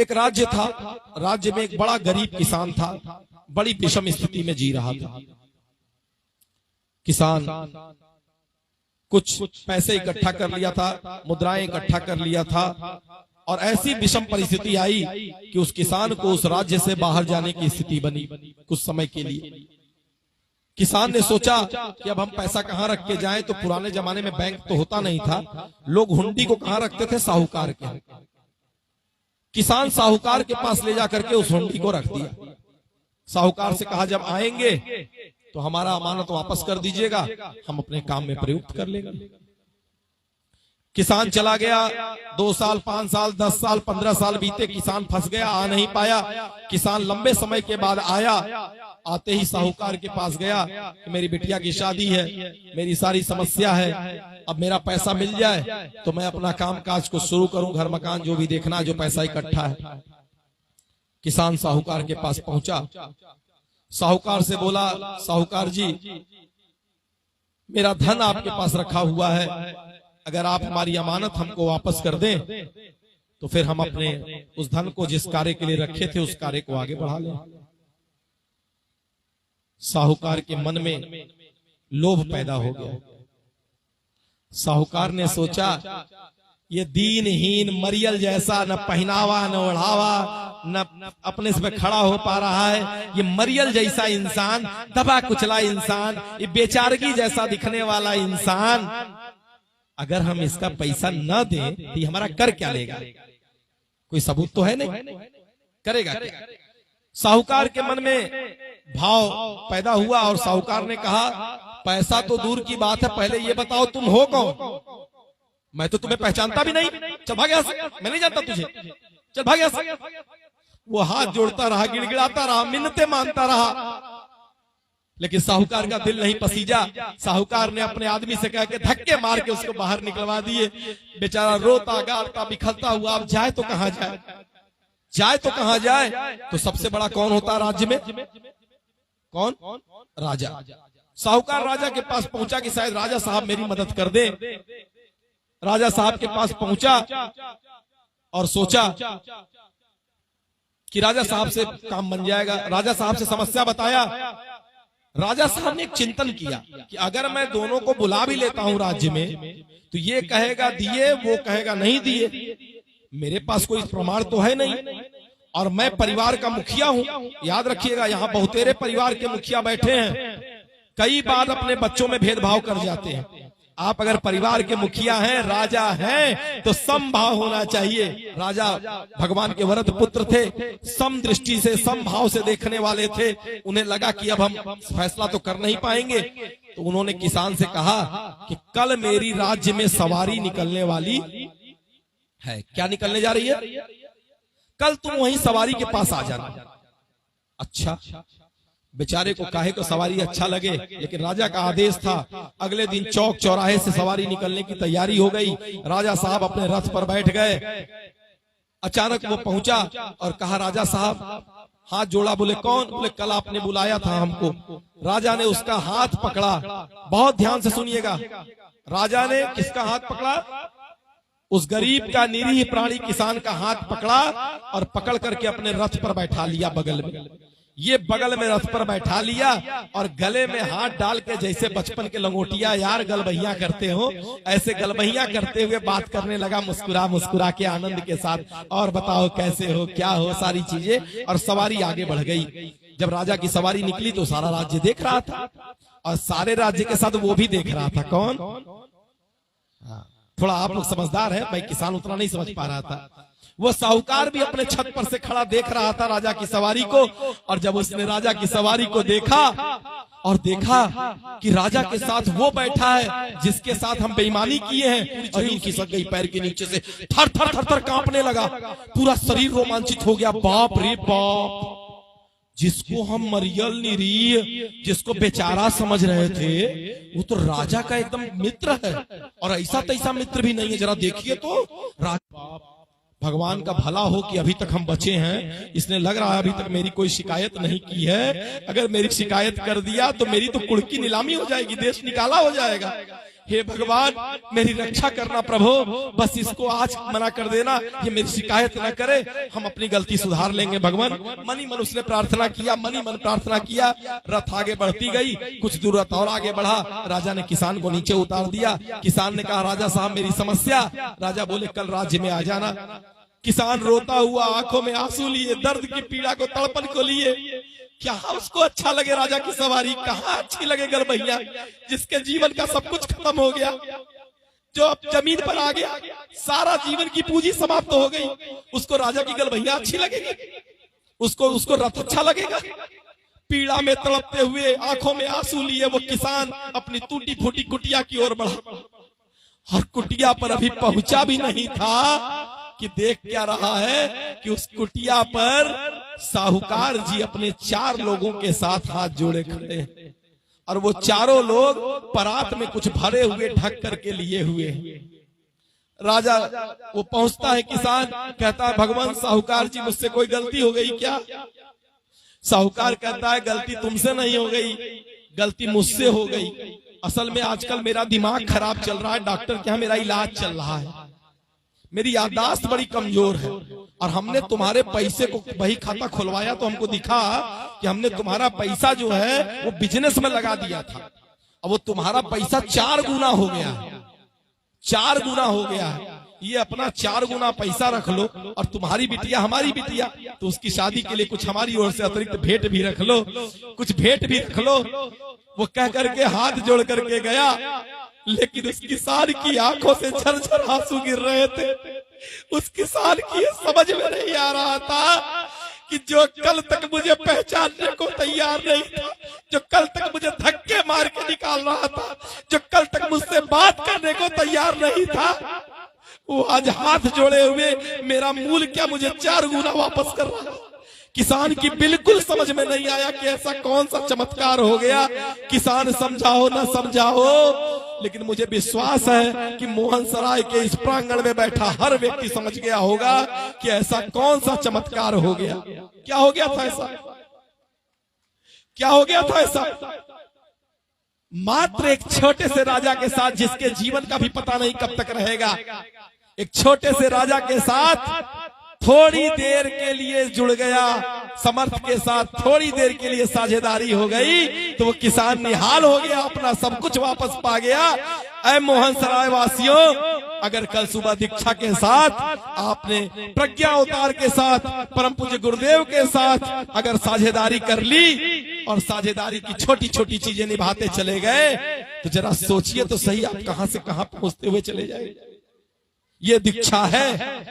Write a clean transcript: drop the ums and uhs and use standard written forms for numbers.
एक राज्य था, राज्य में एक बड़ा गरीब किसान था, बड़ी विषम स्थिति में जी रहा था। किसान कुछ पैसे इकट्ठा कर लिया था, मुद्राएं इकट्ठा कर लिया था, और ऐसी विषम परिस्थिति आई कि उस किसान को उस राज्य से बाहर जाने की स्थिति बनी कुछ समय के लिए। किसान ने सोचा कि अब हम पैसा कहाँ रख के जाएं, तो पुराने जमाने में बैंक तो होता नहीं था, लोग हुंडी को कहाँ रखते थे, साहूकार के। किसान साहूकार के पास ले जाकर के उस हुंडी को रख दिया। साहूकार से कहा जब आएंगे तो हमारा अमानत वापस कर दीजिएगा, हम अपने काम में प्रयुक्त कर लेंगे। किसान चला गया, 2 साल 5 साल 10 साल 15 साल बीते, किसान फंस गया, आ नहीं पाया। किसान लंबे समय के बाद आया, आते ही साहूकार के पास गया कि मेरी बिटिया की शादी है, मेरी सारी समस्या है, अब मेरा पैसा मिल जाए तो मैं अपना काम काज को शुरू करूं, घर मकान जो भी देखना, जो पैसा इकट्ठा है। किसान साहूकार के पास पहुंचा, साहूकार से बोला, साहूकार जी मेरा धन आपके पास रखा हुआ है, अगर आप हमारी अमानत हमको वापस कर दें तो फिर हम अपने उस धन को जिस कार्य के लिए रखे थे उस कार्य को आगे बढ़ा लें। साहूकार के मन में लोभ पैदा हो गया। साहूकार ने सोचा ये दीनहीन मरियल जैसा, न पहनावा न ओढ़ावा, न अपने से खड़ा हो पा रहा है, ये मरियल जैसा इंसान, दबा कुचला इंसान, ये बेचारगी जैसा दिखने वाला इंसान, अगर हम इसका पैसा न दें तो ये हमारा कर क्या लेगा? कोई सबूत तो है नहीं, करेगा क्या? साहूकार के मन में भाव पैदा हुआ और साहूकार ने कहा पैसा तो दूर की बात है, पहले ये बताओ तुम हो कौन? मैं तो तुम्हें पहचानता भी नहीं, चल भाग यहाँ से, मैं नहीं जानता तुझे, चल भाग यहाँ से। वो हाथ जोड़ता रहा, गिड़गिड़ाता रहा, मिन्नतें मांगता रहा, लेकिन साहूकार का दिल नहीं पसीजा। साहूकार ने अपने आदमी से कह के धक्के मार के उसको बाहर निकलवा दिए। बेचारा रोता गाड़ता बिखरता हुआ, अब जाए तो कहां जाए, जाए तो कहां जाए? तो सबसे बड़ा कौन होता राज्य में? कौन? राजा। साहूकार राजा के पास पहुंचा कि शायद राजा साहब मेरी मदद कर दे। राजा साहब के पास पहुंचा और सोचा कि राजा साहब से काम बन जाएगा। राजा साहब से समस्या बताया। राजा साहब ने एक चिंतन किया कि अगर मैं दोनों को बुला भी लेता हूं राज्य में तो ये कहेगा दिए, वो कहेगा नहीं दिए, मेरे पास कोई प्रमाण तो है नहीं, और मैं परिवार का मुखिया हूं। याद रखिएगा यहाँ बहुतेरे परिवार के मुखिया बैठे हैं, कई बार अपने बच्चों में भेदभाव कर जाते हैं। आप अगर परिवार के मुखिया हैं, राजा हैं, तो समभाव होना चाहिए। राजा भगवान के वरद पुत्र थे, सम दृष्टि से समभाव से देखने वाले थे। उन्हें लगा कि अब हम फैसला तो कर नहीं पाएंगे, तो उन्होंने किसान से कहा कि कल मेरी राज्य में सवारी निकलने वाली है। क्या निकलने जा रही है? कल तुम वहीं सवारी के पास आ जाना। अच्छा, बेचारे को काहे को सवारी अच्छा लगे, लेकिन राजा का आदेश था। अगले दिन चौक चौराहे से सवारी निकलने की तैयारी हो गई। राजा साहब अपने रथ पर बैठ गए। अचानक वो पहुंचा और कहा राजा साहब, हाथ जोड़ा। बोले कौन? बोले कल आपने बुलाया था हमको। राजा ने उसका हाथ पकड़ा। बहुत ध्यान से सुनिएगा, राजा ने किसका हाथ पकड़ा? उस गरीब का निरीह प्राणी किसान का हाथ पकड़ा और पकड़ करके अपने रथ पर बैठा लिया बगल में। ये बगल में रथ पर बैठा लिया और गले में हाथ डाल के, जैसे बचपन के लंगोटिया यार गलबहिया करते हो, ऐसे गलबहिया करते हुए बात करने लगा, मुस्कुरा मुस्कुरा के आनंद के साथ। और बताओ कैसे हो, क्या हो, सारी चीजें। और सवारी आगे बढ़ गई। जब राजा की सवारी निकली तो सारा राज्य देख रहा था, और सारे राज्य के साथ वो भी देख रहा था। कौन? थोड़ा आप लोग समझदार है भाई, किसान उतना नहीं समझ पा रहा था। वो साहूकार भी अपने छत पर से खड़ा देख रहा था राजा की सवारी को। और जब उसने राजा की सवारी को देखा और देखा कि राजा के साथ वो बैठा है जिसके साथ हम बेईमानी किए हैं, जमीन खिसक गई पैर के नीचे से, थर थर थर थर कांपने लगा, पूरा शरीर रोमांचित हो गया। बाप रे बाप, जिसको हम मरियल निरीह, जिसको बेचारा समझ रहे थे, वो तो राजा का एकदम मित्र है। और ऐसा तैसा मित्र भी नहीं है, जरा देखिए तो। भगवान का भला हो कि अभी तक हम बचे हैं। इसने लग रहा है अभी तक मेरी कोई शिकायत नहीं की है। अगर मेरी शिकायत कर दिया तो मेरी तो कुड़ की नीलामी हो जाएगी, देश निकाला हो जाएगा। हे भगवान मेरी रक्षा करना प्रभु, बस इसको आज मना कर देना, ये मेरी शिकायत न करे, हम अपनी गलती सुधार लेंगे भगवान। मनी मन उसने प्रार्थना किया, मनी मन प्रार्थना किया। रथ आगे बढ़ती गई, कुछ दूर रथ और आगे बढ़ा। राजा ने किसान को नीचे उतार दिया। किसान ने कहा राजा साहब मेरी समस्या। राजा बोले कल राज्य में आ जाना। किसान रोता हुआ आंखों में आंसू लिए, दर्द की पीड़ा को तड़पन को लिए, क्या उसको अच्छा लगे राजा की सवारी, कहाँ अच्छी लगे गलबैया, जिसके जीवन का सब कुछ खत्म हो गया, जो अब जमीन पर आ गया, सारा जीवन की पूंजी समाप्त हो गई, उसको राजा की गलबैया अच्छी लगेगी, उसको रथ अच्छा लगेगा। पीड़ा में तड़पते हुए आंखों में आंसू लिए वो किसान अपनी टूटी फूटी कुटिया की ओर बढ़ा, और कुटिया पर अभी पहुंचा भी नहीं था कि देख क्या रहा है कि उस कुटिया पर साहूकार जी अपने 4 लोगों के साथ हाथ जोड़े खड़े हैं, और वो चारों लोग परात में कुछ भरे हुए ढक करके लिए हुए हैं। राजा वो पहुंचता है, किसान कहता है भगवान साहूकार जी मुझसे कोई गलती हो गई क्या? साहूकार कहता है गलती तुमसे नहीं हो गई, गलती मुझसे हो गई। असल में आजकल मेरा दिमाग खराब चल रहा है, डॉक्टर के यहाँ मेरा इलाज चल रहा है, मेरी याददाश्त बड़ी कमजोर है, और हमने तुम्हारे पैसे को बही खाता खुलवाया तो हमको दिखा कि हमने तुम्हारा पैसा जो है वो बिजनेस में लगा दिया था, अब वो तुम्हारा पैसा 4 गुना हो गया है, 4 गुना हो गया है। ये अपना 4 गुना पैसा रख लो, और तुम्हारी बिटिया हमारी बिटिया, तो उसकी शादी के लिए कुछ हमारी ओर से अतिरिक्त भेंट भी रख लो, कुछ भेंट भी रख लो। वो कह करके हाथ जोड़ करके गया, लेकिन उस किसान की आंखों से झरझर आंसू गिर रहे थे। उस किसान की समझ में नहीं आ रहा था कि जो कल तक मुझे पहचानने को तैयार नहीं था, जो कल तक मुझे धक्के मार के निकाल रहा था, जो कल तक मुझसे बात करने को तैयार नहीं था, वो आज हाथ जोड़े हुए मेरा मूल क्या मुझे 4 गुना वापस कर रहा है। किसान की बिल्कुल समझ में नहीं आया कि ऐसा कौन सा चमत्कार हो गया। किसान समझाओ ना समझाओ, लेकिन मुझे विश्वास है कि मोहन सराय के इस प्रांगण में बैठा हर व्यक्ति समझ गया होगा कि ऐसा कौन सा चमत्कार हो गया। क्या हो गया था ऐसा? क्या हो गया था ऐसा? मात्र एक छोटे से राजा के साथ, जिसके जीवन का भी पता नहीं कब तक रहेगा, एक छोटे से राजा के साथ थोड़ी देर के लिए जुड़ गया, समर्थ के साथ थोड़ी देर के लिए साझेदारी हो गई, तो वो किसान निहाल हो गया, अपना सब कुछ वापस पा गया। ऐ मोहन सराय वासियों, अगर कल सुबह दीक्षा के साथ आपने प्रज्ञा अवतार के साथ परम पूज्य गुरुदेव के साथ अगर साझेदारी कर ली और साझेदारी की छोटी छोटी चीजें निभाते चले गए, तो जरा सोचिए तो सही आप कहां से कहां पहुंचते हुए चले जाए। ये दीक्षा है।